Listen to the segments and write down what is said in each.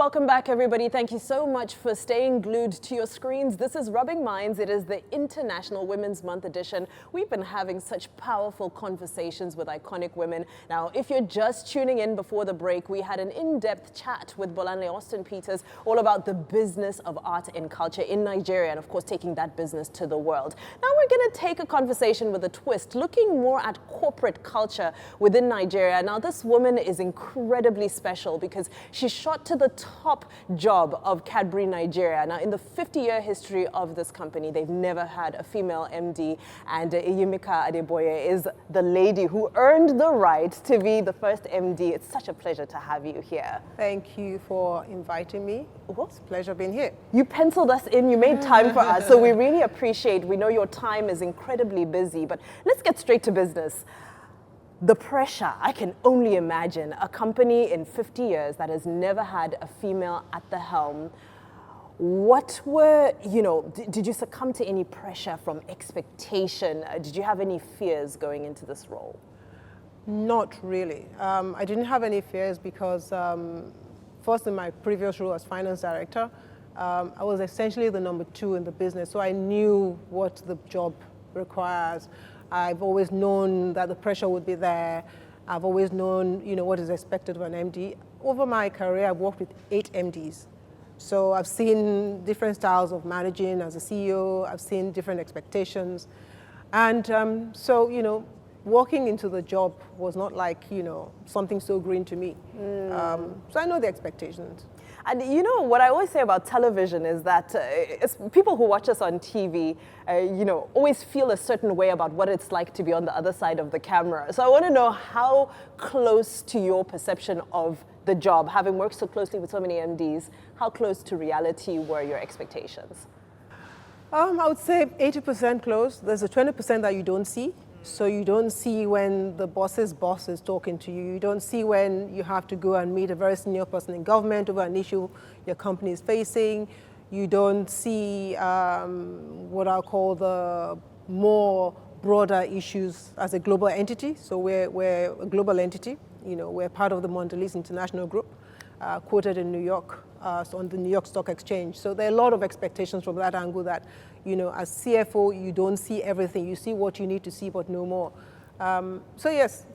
Welcome back, everybody. Thank you so much for staying glued to your screens. This is Rubbing Minds. It is the International Women's Month edition. We've been having such powerful conversations with iconic women. Now, if you're just tuning in before the break, we had an in-depth chat with Bolanle Austin Peters all about the business of art and culture in Nigeria and, of course, taking that business to the world. Now, we're going to take a conversation with a twist, looking more at corporate culture within Nigeria. Now, this woman is incredibly special because she shot to the top job of Cadbury Nigeria. Now, in the 50-year history of this company, they've never had a female MD, and Oyeyimika is the lady who earned the right to be the first MD. It's such a pleasure to have you here. Thank you for inviting me. It's a pleasure being here. You penciled us in, you made time for us, so we really appreciate. We know your time is incredibly busy, but let's get straight to business. The pressure, I can only imagine, a company in 50 years that has never had a female at the helm. What were, did you succumb to any pressure from expectation? Did you have any fears going into this role? Not really. I didn't have any fears because first in my previous role as finance director, I was essentially the number 2 in the business, so I knew what the job requires. I've always known that the pressure would be there. I've always known, what is expected of an MD. Over my career, I've worked with 8 MDs. So I've seen different styles of managing as a CEO. I've seen different expectations. And so, walking into the job was not like, something so green to me. So I know the expectations. And what I always say about television is that people who watch us on TV, always feel a certain way about what it's like to be on the other side of the camera. So I want to know how close to your perception of the job, having worked so closely with so many MDs, how close to reality were your expectations? I would say 80% close. There's a 20% that you don't see. So you don't see when the boss's boss is talking to you. You don't see when you have to go and meet a very senior person in government over an issue your company is facing. You don't see what I'll call the more broader issues as a global entity. So we're a global entity. We're part of the Mondelez International Group, quoted in New York, so on the New York Stock Exchange. So there are a lot of expectations from that angle that, as CFO, you don't see everything. You see what you need to see, but no more. So yes,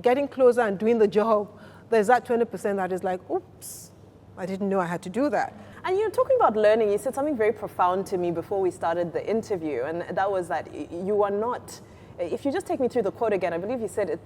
getting closer and doing the job, there's that 20% that is like, oops, I didn't know I had to do that. And talking about learning, you said something very profound to me before we started the interview, and that was that you are not, if you just take me through the quote again, I believe you said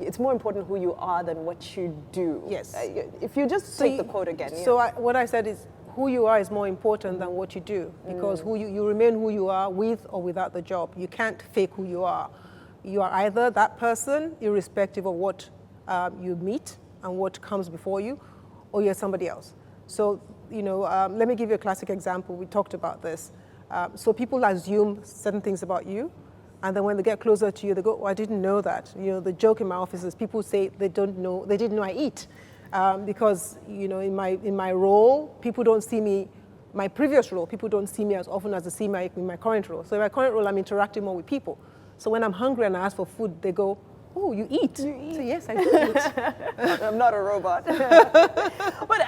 it's more important who you are than what you do. Yes. If you just take the quote again. So what I said is, who you are is more important than what you do, because you remain who you are with or without the job. You can't fake who you are. You are either that person, irrespective of what you meet and what comes before you, or you're somebody else. So, let me give you a classic example. We talked about this. So people assume certain things about you, and then when they get closer to you, they go, oh, I didn't know that. The joke in my office is people say they didn't know I eat. Because in my role, people don't see me. My previous role, people don't see me as often as they see me in my current role. So in my current role, I'm interacting more with people. So when I'm hungry and I ask for food, they go, "Oh, you eat?" You eat. So yes, I do eat. I'm not a robot. But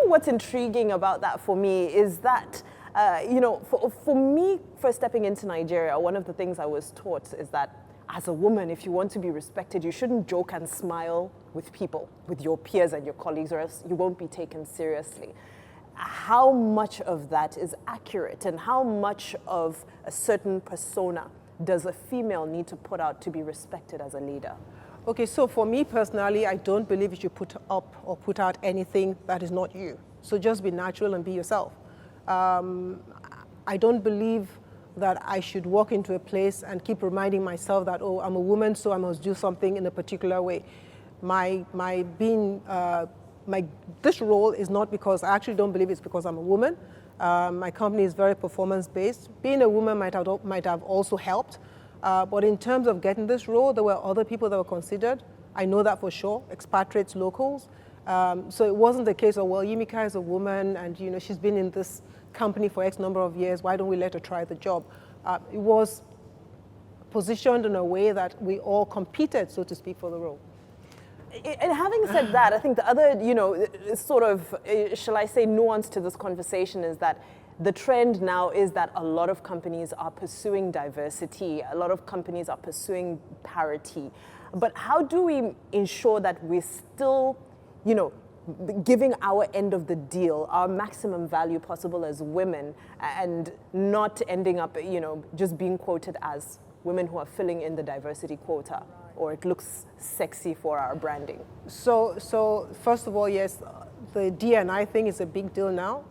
what's intriguing about that for me is that for me, first stepping into Nigeria, one of the things I was taught is that as a woman, if you want to be respected, you shouldn't joke and smile with people, with your peers and your colleagues, or else you won't be taken seriously. How much of that is accurate, and how much of a certain persona does a female need to put out to be respected as a leader? Okay, so for me personally, I don't believe you should put up or put out anything that is not you. So just be natural and be yourself. I don't believe that I should walk into a place and keep reminding myself that, oh, I'm a woman, so I must do something in a particular way. This role is not because, I actually don't believe it's because I'm a woman. My company is very performance-based. Being a woman might have also helped. But in terms of getting this role, there were other people that were considered. I know that for sure, expatriates, locals. So it wasn't the case of, well, Oyeyimika is a woman and she's been in this company for X number of years, why don't we let her try the job? It was positioned in a way that we all competed, so to speak, for the role. And having said that, I think the other, sort of, shall I say, nuance to this conversation is that the trend now is that a lot of companies are pursuing diversity, a lot of companies are pursuing parity. But how do we ensure that we're still, giving our end of the deal, our maximum value possible as women, and not ending up, just being quoted as women who are filling in the diversity quota, or it looks sexy for our branding? So first of all, yes, the D&I thing is a big deal now.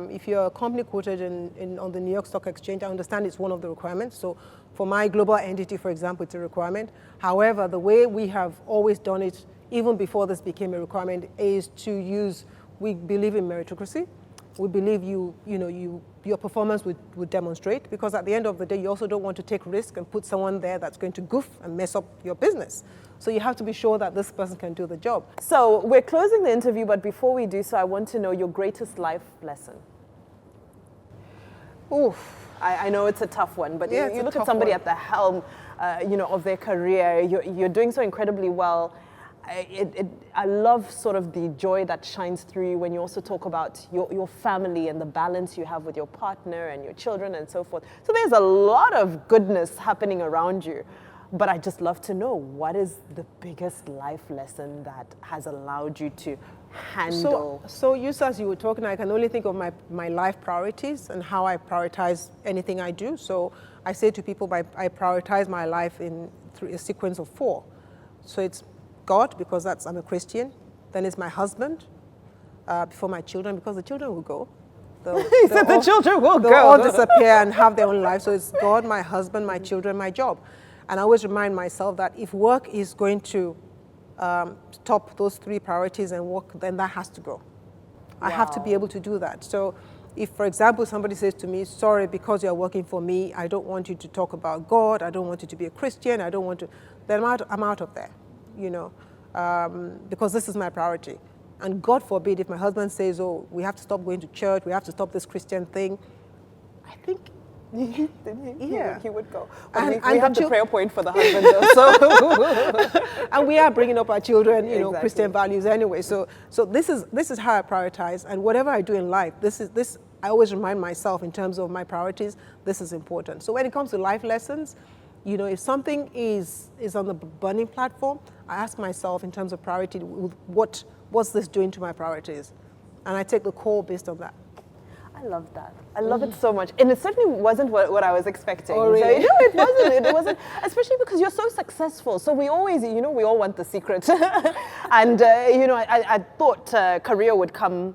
If you're a company quoted on the New York Stock Exchange, I understand it's one of the requirements. So for my global entity, for example, it's a requirement. However, the way we have always done it, even before this became a requirement, is to use, we believe in meritocracy. We believe your performance would demonstrate, because at the end of the day, you also don't want to take risk and put someone there that's going to goof and mess up your business. So you have to be sure that this person can do the job. So we're closing the interview, but before we do so, I want to know your greatest life lesson. Oof. I know it's a tough one, but Yeah, you look at somebody at the helm, of their career. You're doing so incredibly well. I love sort of the joy that shines through you when you also talk about your family and the balance you have with your partner and your children and so forth. So there's a lot of goodness happening around you. But I just love to know, what is the biggest life lesson that has allowed you to handle? So just as you were talking, I can only think of my life priorities and how I prioritize anything I do. So I say to people, I prioritize my life through a sequence of 4. So it's God, because I'm a Christian. Then it's my husband, before my children, because the children will go. He said the children will go. They'll all disappear and have their own life. So it's God, my husband, my children, my job. And I always remind myself that if work is going to top those 3 priorities and work, then that has to go. Wow. I have to be able to do that. So if, for example, somebody says to me, sorry, because you're working for me, I don't want you to talk about God, I don't want you to be a Christian, I don't want to, then I'm out of there, because this is my priority. And God forbid if my husband says, oh, we have to stop going to church, we have to stop this Christian thing, I think, yeah, he would go. But and we have the prayer point for the husband, though, so. And we are bringing up our children, Exactly. Christian values anyway. So this is how I prioritize. And whatever I do in life, this I always remind myself in terms of my priorities. This is important. So when it comes to life lessons, if something is on the burning platform, I ask myself in terms of priority, what's this doing to my priorities, and I take the call based on that. I love that. I love it so much. And it certainly wasn't what I was expecting. Oh, really? So, no, it wasn't. It wasn't, especially because you're so successful. So we always, we all want the secret. And, I thought career would come,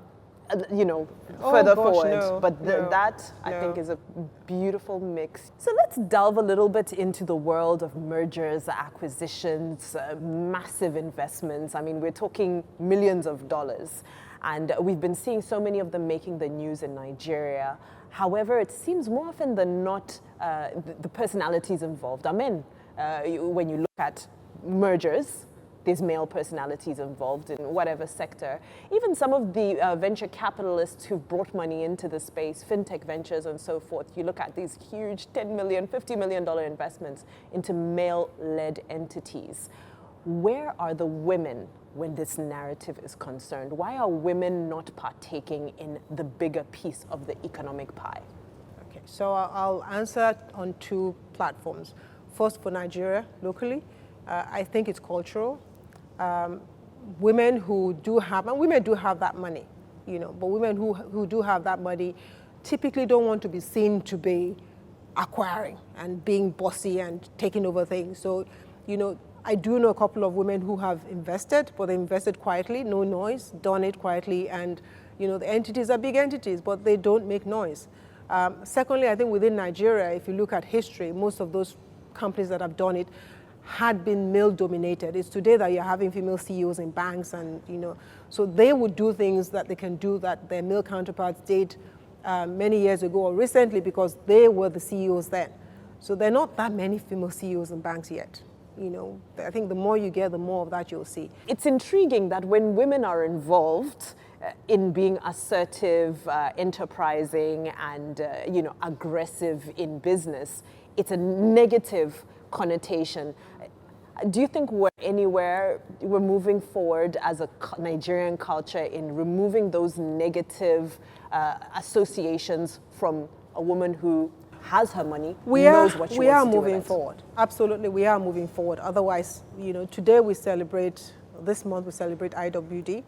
further forward. No, but that, I think, is a beautiful mix. So let's delve a little bit into the world of mergers, acquisitions, massive investments. I mean, we're talking millions of dollars. And we've been seeing so many of them making the news in Nigeria. However, it seems more often than not, the personalities involved are men. When you look at mergers, there's male personalities involved in whatever sector. Even some of the venture capitalists who've brought money into the space, fintech ventures and so forth, you look at these huge $10 million, $50 million investments into male-led entities. Where are the women when this narrative is concerned? Why are women not partaking in the bigger piece of the economic pie? Okay, so I'll answer on 2 platforms. First, for Nigeria, locally, I think it's cultural. Women who do have, and women do have that money, but women who do have that money typically don't want to be seen to be acquiring and being bossy and taking over things. So, I do know a couple of women who have invested, but they invested quietly, no noise, done it quietly, and the entities are big entities, but they don't make noise. Secondly, I think within Nigeria, if you look at history, most of those companies that have done it had been male-dominated. It's today that you're having female CEOs in banks, and so they would do things that they can do that their male counterparts did many years ago or recently, because they were the CEOs then. So there are not that many female CEOs in banks yet. I think the more you get, the more of that you'll see. It's intriguing that when women are involved in being assertive, enterprising, and aggressive in business, it's a negative connotation. Do you think we're moving forward as a Nigerian culture in removing those negative associations from a woman who has her money, knows what she wants to do with it? We are moving forward. Absolutely, we are moving forward. Otherwise, today this month we celebrate IWD.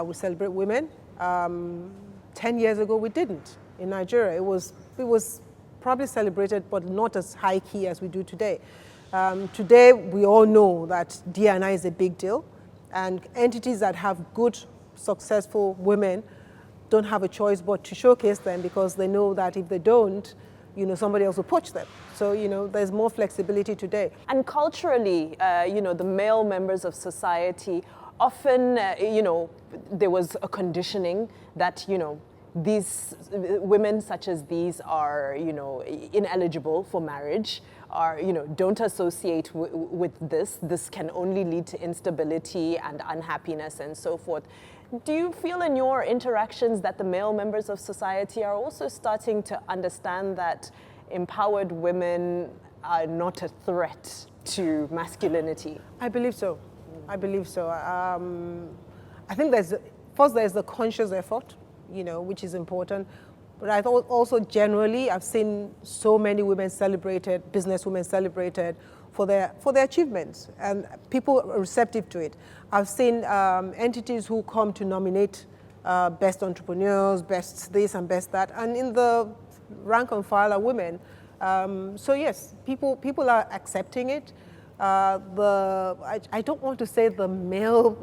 We celebrate women. 10 years ago we didn't. In Nigeria, it was probably celebrated, but not as high key as we do today. Today, we all know that D&I is a big deal, and entities that have good, successful women don't have a choice but to showcase them, because they know that if they don't, somebody else will poach them. So, there's more flexibility today. And culturally, the male members of society often, there was a conditioning that, these women such as these are, ineligible for marriage, don't associate with this. This can only lead to instability and unhappiness and so forth. Do you feel in your interactions that the male members of society are also starting to understand that empowered women are not a threat to masculinity? I believe so. I believe so. I think there's the conscious effort, which is important. But I thought also generally, I've seen so many women celebrated, businesswomen celebrated for their achievements, and people are receptive to it. I've seen entities who come to nominate best entrepreneurs, best this and best that, and in the rank and file are women. So yes, people are accepting it. I don't want to say the male,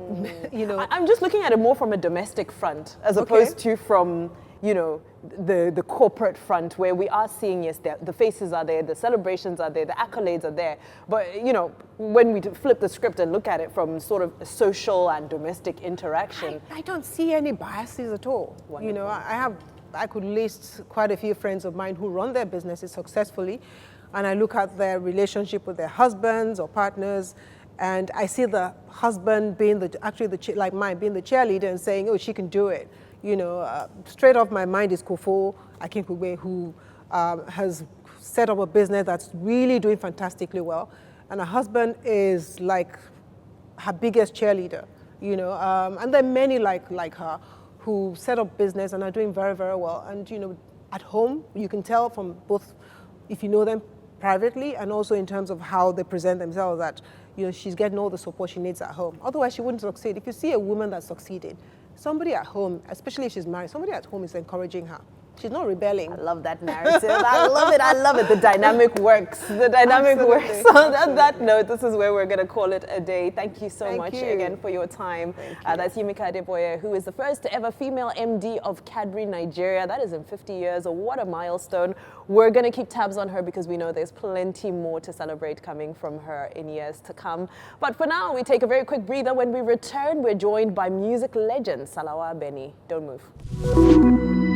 I'm just looking at it more from a domestic front as opposed to from, the corporate front, where we are seeing, yes, the faces are there, the celebrations are there, the accolades are there. But, when we flip the script and look at it from sort of a social and domestic interaction. I don't see any biases at all. Wonderful. I could list quite a few friends of mine who run their businesses successfully, and I look at their relationship with their husbands or partners, and I see the husband being like mine, being the cheerleader and saying, oh, she can do it. Straight off my mind is Kofo Akinkwugbe, who has set up a business that's really doing fantastically well, and her husband is like her biggest cheerleader, and there are many like her who set up business and are doing very, very well. And, at home, you can tell from both, if you know them privately and also in terms of how they present themselves, that, she's getting all the support she needs at home. Otherwise, she wouldn't succeed. If you see a woman that's succeeded, somebody at home, especially if she's married, somebody at home is encouraging her. She's not rebelling. I love that narrative. I love it. The dynamic works. The dynamic works. So on that note, this is where we're going to call it a day. Thank you so much again for your time. That's Oyeyimika Adeboye, who is the first ever female MD of Cadbury Nigeria. That is in 50 years. What a milestone. We're going to keep tabs on her because we know there's plenty more to celebrate coming from her in years to come. But for now, we take a very quick breather. When we return, we're joined by music legend Salawa Benny. Don't move.